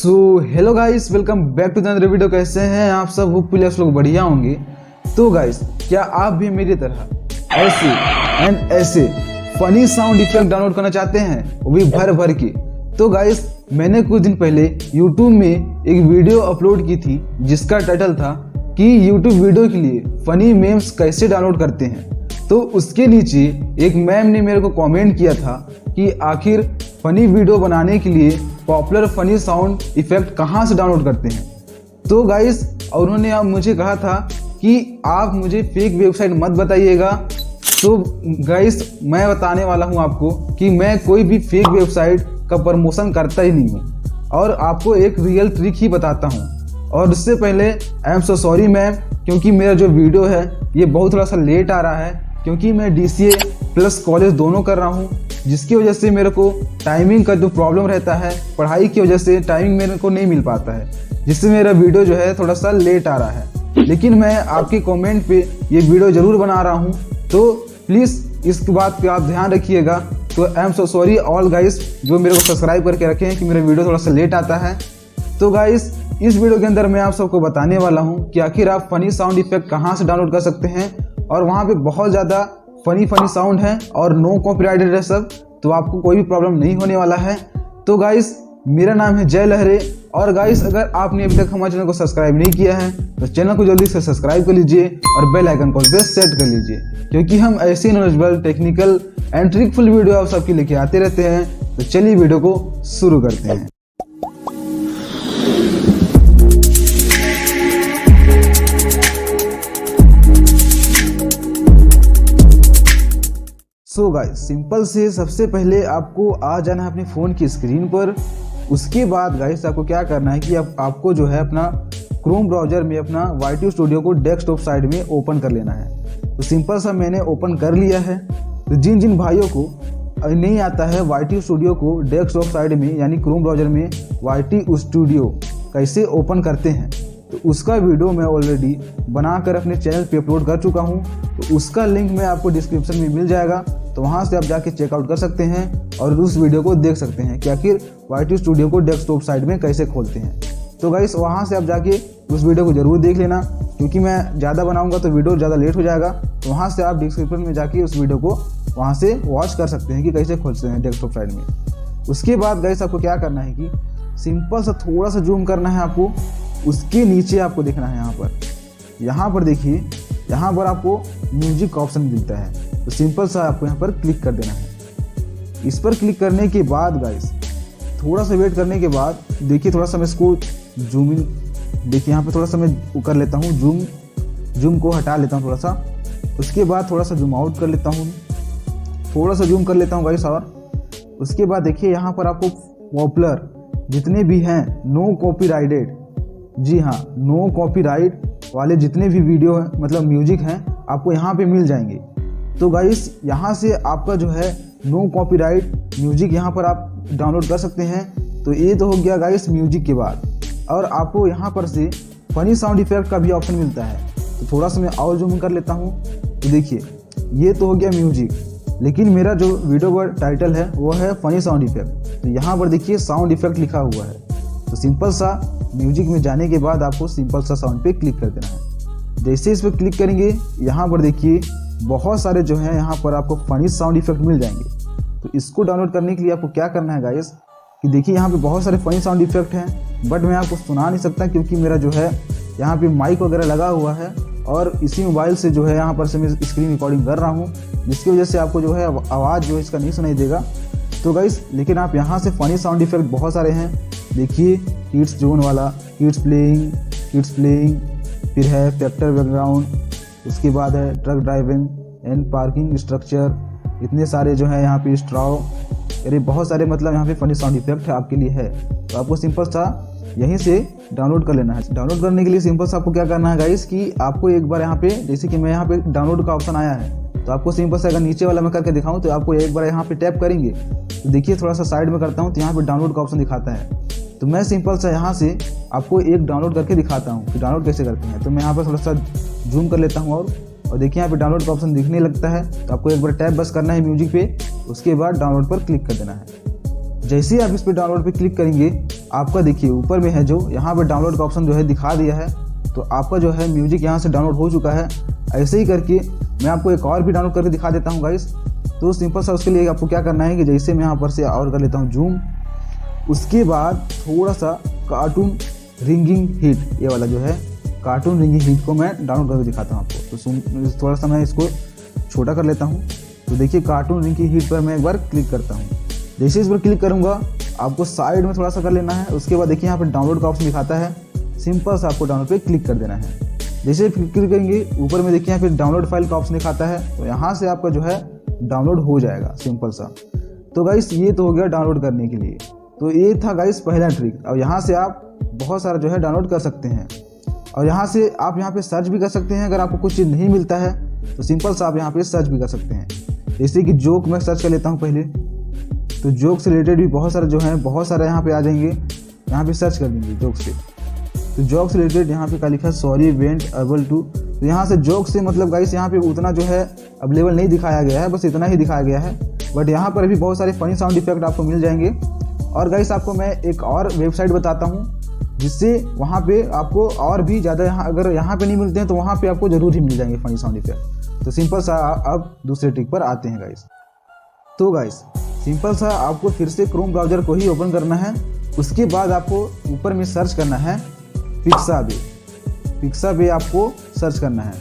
So hello guys, welcome back to the another video. कैसे हैं आप सब? होपफुली आप लोग बढ़िया होंगे। तो गाइस, क्या आप भी मेरी तरह ऐसे फनी साउंड इफेक्ट डाउनलोड करना चाहते हैं, वो भी भर भर के? तो गाइस, मैंने कुछ दिन पहले YouTube में एक वीडियो अपलोड की थी जिसका टाइटल था कि YouTube वीडियो के लिए फनी मेम्स कैसे डाउनलोड करते हैं। तो उसके नीचे एक मैम ने मेरे को कमेंट किया था कि आखिर फनी वीडियो बनाने के लिए पॉपुलर फनी साउंड इफेक्ट कहाँ से डाउनलोड करते हैं। तो गाइस, और उन्होंने अब मुझे कहा था कि आप मुझे फेक वेबसाइट मत बताइएगा। तो गाइस, मैं बताने वाला हूँ आपको कि मैं कोई भी फेक वेबसाइट का प्रमोशन करता ही नहीं हूँ और आपको एक रियल ट्रिक ही बताता हूँ। और उससे पहले I am so sorry ma'am, क्योंकि मेरा जो वीडियो है ये बहुत थोड़ा सा लेट आ रहा है, क्योंकि मैं DCA प्लस कॉलेज दोनों कर रहा हूँ, जिसकी वजह से मेरे को टाइमिंग का जो प्रॉब्लम रहता है, पढ़ाई की वजह से टाइमिंग मेरे को नहीं मिल पाता है, जिससे मेरा वीडियो जो है थोड़ा सा लेट आ रहा है। लेकिन मैं आपके कमेंट पे ये वीडियो ज़रूर बना रहा हूँ, तो प्लीज़ इस बात पे आप ध्यान रखिएगा। तो I am so sorry all guys जो मेरे को सब्सक्राइब करके रखे हैं कि मेरा वीडियो थोड़ा सा लेट आता है। तो गाइस, इस वीडियो के अंदर मैं आप सबको बताने वाला हूँ कि आखिर आप फनी साउंड इफेक्ट कहाँ से डाउनलोड कर सकते हैं। और वहाँ पे बहुत ज़्यादा फनी साउंड है और नो कॉपीराइटेड है सब, तो आपको कोई भी प्रॉब्लम नहीं होने वाला है। तो गाइस, मेरा नाम है जय लहरे। और गाइस, अगर आपने अभी तक हमारे चैनल को सब्सक्राइब नहीं किया है तो चैनल को जल्दी से सब्सक्राइब कर लीजिए और बेल आइकन को बेस्ट सेट कर लीजिए, क्योंकि हम ऐसे नॉलेजेबल, टेक्निकल एंड ट्रिकफुल वीडियो आप सबके लेके आते रहते हैं। तो चलिए वीडियो को शुरू करते हैं। सो गाइस, सिंपल से सबसे पहले आपको आ जाना है अपने फ़ोन की स्क्रीन पर। उसके बाद गाइस, आपको क्या करना है कि आपको जो है अपना क्रोम ब्राउज़र में अपना YT स्टूडियो को डेस्कटॉप साइड में ओपन कर लेना है। तो सिंपल सा मैंने ओपन कर लिया है। तो जिन जिन भाइयों को नहीं आता है YT स्टूडियो को डेस्कटॉप साइड में यानी क्रोम ब्राउज़र में YT स्टूडियो कैसे ओपन करते हैं, तो उसका वीडियो मैं ऑलरेडी बनाकर अपने चैनल पे अपलोड कर चुका हूँ। तो उसका लिंक मैं आपको डिस्क्रिप्शन में मिल जाएगा, तो वहाँ से आप जाके चेकआउट कर सकते हैं और उस वीडियो को देख सकते हैं कि आखिर YT स्टूडियो को डेस्कटॉप साइड में कैसे खोलते हैं। तो गाइस, वहाँ से आप जाके उस वीडियो को ज़रूर देख लेना, क्योंकि मैं ज़्यादा बनाऊँगा तो वीडियो ज़्यादा लेट हो जाएगा। तो वहाँ से आप डिस्क्रिप्शन में जाके उस वीडियो को वहाँ से वॉच कर सकते हैं कि कैसे खोलते हैं डेस्कटॉप साइड में। उसके बाद गाइस, आपको क्या करना है कि सिंपल सा थोड़ा सा जूम करना है आपको। उसके नीचे आपको देखना है यहाँ पर देखिए, यहाँ पर आपको म्यूजिक का ऑप्शन मिलता है। तो सिंपल सा आपको यहाँ पर क्लिक कर देना है। इस पर क्लिक करने के बाद गाइस, थोड़ा सा वेट करने के बाद देखिए, थोड़ा सा मैं इसको जूम इन, देखिए यहाँ पे थोड़ा सा मैं कर लेता हूँ, जूम को हटा लेता हूँ थोड़ा सा। उसके बाद थोड़ा सा जूम आउट कर लेता हूँ, थोड़ा सा जूम कर लेता हूँ गाइस। और उसके बाद देखिए, यहाँ पर आपको पॉपुलर जितने भी हैं नो कॉपीराइटेड, जी हाँ, नो कॉपीराइट वाले जितने भी वीडियो हैं, मतलब म्यूजिक हैं, आपको यहाँ पे मिल जाएंगे। तो गाइस, यहाँ से आपका जो है नो कॉपीराइट म्यूजिक यहाँ पर आप डाउनलोड कर सकते हैं। तो ये तो हो गया गाइस म्यूजिक के बाद। और आपको यहाँ पर से फनी साउंड इफेक्ट का भी ऑप्शन मिलता है। तो थोड़ा सा मैं और जूम कर लेता हूँ। तो देखिए, ये तो हो गया म्यूजिक, लेकिन मेरा जो वीडियो का टाइटल है वो है फनी साउंड इफेक्ट। तो यहाँ पर देखिए साउंड इफेक्ट लिखा हुआ है। तो सिंपल सा म्यूजिक में जाने के बाद आपको सिंपल सा साउंड पे क्लिक कर देना है। जैसे इस पर क्लिक करेंगे, यहाँ पर देखिए बहुत सारे जो हैं यहाँ पर आपको फनी साउंड इफेक्ट मिल जाएंगे। तो इसको डाउनलोड करने के लिए आपको क्या करना है गाइस कि देखिए, यहाँ पे बहुत सारे फनी साउंड इफेक्ट हैं, बट मैं आपको सुना नहीं सकता क्योंकि मेरा जो है यहाँ पे माइक वगैरह लगा हुआ है और इसी मोबाइल से जो है यहाँ पर से मैं स्क्रीन रिकॉर्डिंग कर रहा हूँ, जिसकी वजह से आपको जो है आवाज़ जो है इसका नहीं सुनाई देगा। तो गाइस, लेकिन आप यहाँ से फनी साउंड इफेक्ट बहुत सारे हैं। देखिए, किड्स जोन वाला, किड्स प्लेइंग, फिर है फैक्टर बैकग्राउंड, उसके बाद है truck driving and parking structure, इतने सारे जो है यहाँ पे स्ट्रॉ, अरे बहुत सारे, मतलब यहाँ पे फनी साउंड इफेक्ट है आपके लिए है। तो आपको सिंपल सा यहीं से डाउनलोड कर लेना है। डाउनलोड करने के लिए सिंपल सा आपको क्या करना है गाइस कि आपको एक बार यहाँ पे, जैसे कि मैं यहाँ पे डाउनलोड का ऑप्शन आया है, तो आपको सिंपल से, अगर नीचे वाला मैं करके दिखाऊँ तो आपको एक बार यहाँ पे टैप करेंगे तो देखिए थोड़ा सा साइड में करता हूँ तो यहाँ पे डाउनलोड का ऑप्शन दिखाता है। तो मैं सिंपल सा यहाँ से आपको एक डाउनलोड करके दिखाता हूँ कि डाउनलोड कैसे करते हैं। तो मैं यहाँ पर थोड़ा सा जूम कर लेता हूँ और देखिए यहाँ पे डाउनलोड का ऑप्शन दिखने लगता है। तो आपको एक बार टैप बस करना है म्यूजिक पे, उसके बाद डाउनलोड पर क्लिक कर देना है। जैसे ही आप इस पर डाउनलोड पे क्लिक करेंगे, आपका देखिए ऊपर में है जो यहाँ पर डाउनलोड का ऑप्शन जो है दिखा दिया है, तो आपका जो है म्यूजिक यहाँ से डाउनलोड हो चुका है। ऐसे ही करके मैं आपको एक और भी डाउनलोड करके दिखा देता हूँ गाइस। तो सिंपल सा उसके लिए आपको क्या करना है कि जैसे मैं यहाँ पर से और कर लेता हूँ जूम, उसके बाद थोड़ा सा कार्टून रिंगिंग हीट, ये वाला जो है कार्टून रिंगिंग हीट को मैं डाउनलोड करके दिखाता हूँ आपको। तो थोड़ा सा मैं इसको छोटा कर लेता हूँ। तो देखिए कार्टून रिंगिंग हीट पर मैं एक बार क्लिक करता हूँ। जैसे इस पर क्लिक करूँगा आपको साइड में थोड़ा सा कर लेना है। उसके बाद देखिए यहाँ पर डाउनलोड का ऑप्शन दिखाता है, सिंपल सा आपको डाउनलोड पे क्लिक कर देना है। जैसे क्लिक करेंगे ऊपर में देखिए यहाँ पे डाउनलोड फाइल का ऑप्शन दिखाता है, तो यहाँ से आपका जो है डाउनलोड हो जाएगा सिंपल सा। तो गाइस ये तो हो गया डाउनलोड करने के लिए। तो ये था गाइस पहला ट्रिक। और यहाँ से आप बहुत सारा जो है डाउनलोड कर सकते हैं। और यहाँ से आप यहाँ पे सर्च भी कर सकते हैं। अगर आपको कुछ चीज़ नहीं मिलता है तो सिंपल सा आप यहाँ पे सर्च भी कर सकते हैं। जैसे कि जोक मैं सर्च कर लेता हूँ पहले, तो जोक से रिलेटेड भी बहुत सारे जो हैं बहुत सारे यहाँ पे आ जाएंगे। यहाँ पे सर्च कर देंगे जोक से, तो जोक से रिलेटेड यहाँ पे क्या लिखा है, सॉरी वेंट एबल टू। तो यहाँ से जोक से मतलब गाइस यहाँ पे उतना जो है अवेलेबल नहीं दिखाया गया है, बस इतना ही दिखाया गया है। बट यहाँ पर भी बहुत सारे फनी साउंड इफेक्ट आपको मिल जाएंगे। और गाइस आपको मैं एक और वेबसाइट बताता हूँ जिससे वहाँ पे आपको और भी ज़्यादा अगर यहाँ पे नहीं मिलते हैं तो वहाँ पे आपको जरूर ही मिल जाएंगे फनी साउंड इफेक्ट। तो सिंपल सा अब दूसरे ट्रिक पर आते हैं गाइस। तो गाइस सिंपल सा आपको फिर से क्रोम ब्राउज़र को ही ओपन करना है। उसके बाद आपको ऊपर में सर्च करना है पिक्साबे आपको सर्च करना है।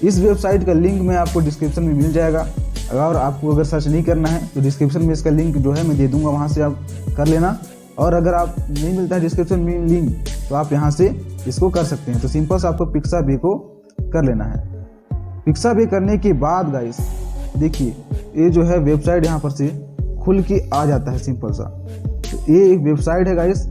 इस वेबसाइट का लिंक मैं आपको डिस्क्रिप्शन में मिल जाएगा। अगर आपको सर्च नहीं करना है तो डिस्क्रिप्शन में इसका लिंक जो है मैं दे दूंगा, वहाँ से आप कर लेना। और अगर आप नहीं मिलता है डिस्क्रिप्शन में लिंक तो आप यहाँ से इसको कर सकते हैं। तो सिंपल से आपको पिक्साबे को कर लेना है। पिक्साबे करने के बाद गाइस देखिए ये जो है वेबसाइट यहाँ पर से खुल के आ जाता है सिंपल सा। तो ये एक वेबसाइट है गाइस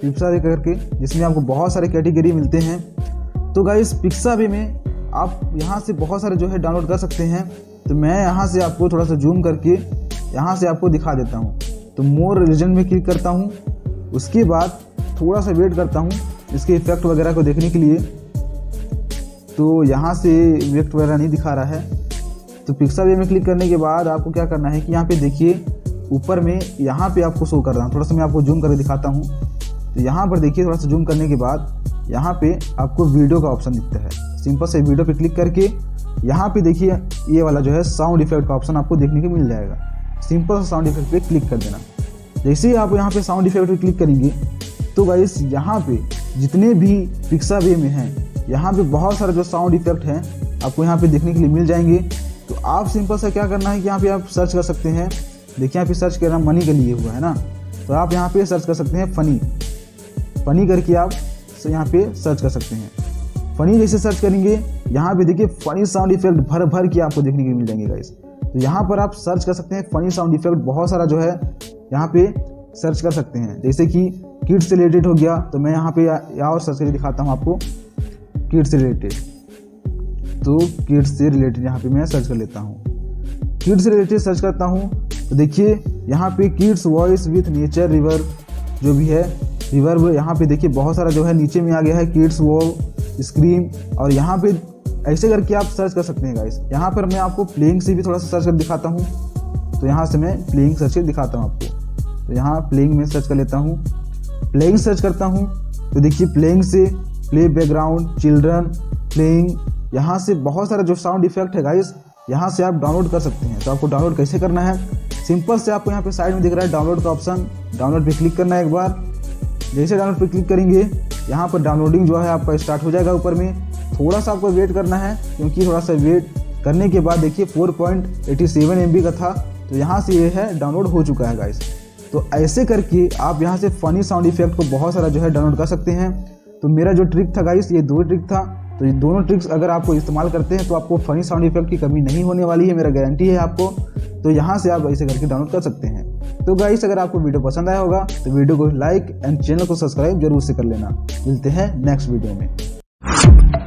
पिक्साबे करके, जिसमें आपको बहुत सारे कैटेगरी मिलते हैं। तो गाइस पिक्साबे में आप यहाँ से बहुत सारे जो है डाउनलोड कर सकते हैं। तो मैं यहाँ से आपको थोड़ा सा जूम करके यहाँ से आपको दिखा देता हूँ। तो मोर रिलीजन में क्लिक करता हूँ। उसके बाद थोड़ा सा वेट करता हूँ इसके इफेक्ट वगैरह को देखने के लिए। तो यहाँ से इफेक्ट वगैरह नहीं दिखा रहा है। तो पिक्साबे में क्लिक करने के बाद आपको क्या करना है कि यहाँ पे देखिए ऊपर में यहाँ पे आपको शो कर रहा हूँ। थोड़ा सा मैं आपको जूम करके दिखाता हूँ। तो यहाँ पर देखिए थोड़ा सा जूम करने के बाद यहाँ पे आपको वीडियो का ऑप्शन दिखता है। सिंपल से वीडियो पे क्लिक करके यहाँ पे देखिए ये वाला जो है साउंड इफेक्ट का ऑप्शन आपको देखने को मिल जाएगा। सिंपल से साउंड इफेक्ट पे क्लिक कर देना। जैसे ही आप यहाँ पे साउंड इफेक्ट पे क्लिक करेंगे तो गाइस यहाँ पे जितने भी पिक्साबे में हैं यहाँ पे बहुत सारे जो साउंड इफेक्ट हैं आपको यहाँ पे देखने के लिए मिल जाएंगे। तो आप सिंपल सा क्या करना है कि यहाँ पे आप सर्च कर सकते हैं। देखिए यहाँ पे सर्च करना मनी के लिए हुआ है ना, तो आप यहाँ पे सर्च कर सकते हैं फनी करके आप यहाँ पे सर्च कर सकते हैं। फनी जैसे सर्च करेंगे यहाँ पे देखिए फनी साउंड इफेक्ट भर के आपको देखने के मिल जाएंगे गाइस। तो यहाँ पर आप सर्च कर सकते हैं फनी साउंड इफेक्ट, बहुत सारा जो है यहाँ पे सर्च कर सकते हैं। जैसे कि किड्स से रिलेटेड हो गया, तो मैं यहाँ पे और सर्च करके दिखाता हूँ आपको किड्स से रिलेटेड। तो किड्स से रिलेटेड यहाँ पे मैं सर्च कर लेता हूँ। किड्स से रिलेटेड सर्च करता हूँ तो देखिए यहाँ पे kids voice with nature river जो भी है रिवर्ब, यहाँ पे देखिए बहुत सारा जो है नीचे में आ गया है किड्स वो स्क्रीम। और यहाँ पे ऐसे करके आप सर्च कर सकते हैं गाइस। यहाँ पर मैं आपको प्लेइंग से भी थोड़ा सा सर्च कर दिखाता हूँ। तो यहाँ से मैं प्लेइंग सर्च कर दिखाता हूँ आपको। तो यहाँ प्लेइंग में सर्च कर लेता हूँ, प्लेइंग सर्च करता हूँ। तो देखिए प्लेइंग से प्ले बैकग्राउंड चिल्ड्रन प्लेइंग, यहाँ से बहुत सारा जो साउंड इफेक्ट है गाइस यहाँ से आप डाउनलोड कर सकते हैं। तो आपको डाउनलोड कैसे करना है, सिंपल से आपको यहाँ पे साइड में दिख रहा है डाउनलोड का ऑप्शन, डाउनलोड पे क्लिक करना है एक बार। जैसे डाउनलोड पे क्लिक करेंगे यहाँ पर डाउनलोडिंग जो है आपका स्टार्ट हो जाएगा। ऊपर में थोड़ा सा आपको वेट करना है, क्योंकि थोड़ा सा वेट करने के बाद देखिए 4.87 MB का था, तो यहाँ से ये है डाउनलोड हो चुका है गाइस। तो ऐसे करके आप यहाँ से फनी साउंड इफेक्ट को बहुत सारा जो है डाउनलोड कर सकते हैं। तो मेरा जो ट्रिक था गाइस ये 2 ट्रिक था। तो ये दोनों ट्रिक्स अगर आपको इस्तेमाल करते हैं तो आपको फनी साउंड इफेक्ट की कमी नहीं होने वाली है, मेरा गारंटी है आपको। तो यहाँ से आप ऐसे करके डाउनलोड कर सकते हैं। तो गाइस अगर आपको वीडियो पसंद आया होगा तो वीडियो को लाइक एंड चैनल को सब्सक्राइब जरूर से कर लेना। मिलते हैं नेक्स्ट वीडियो में।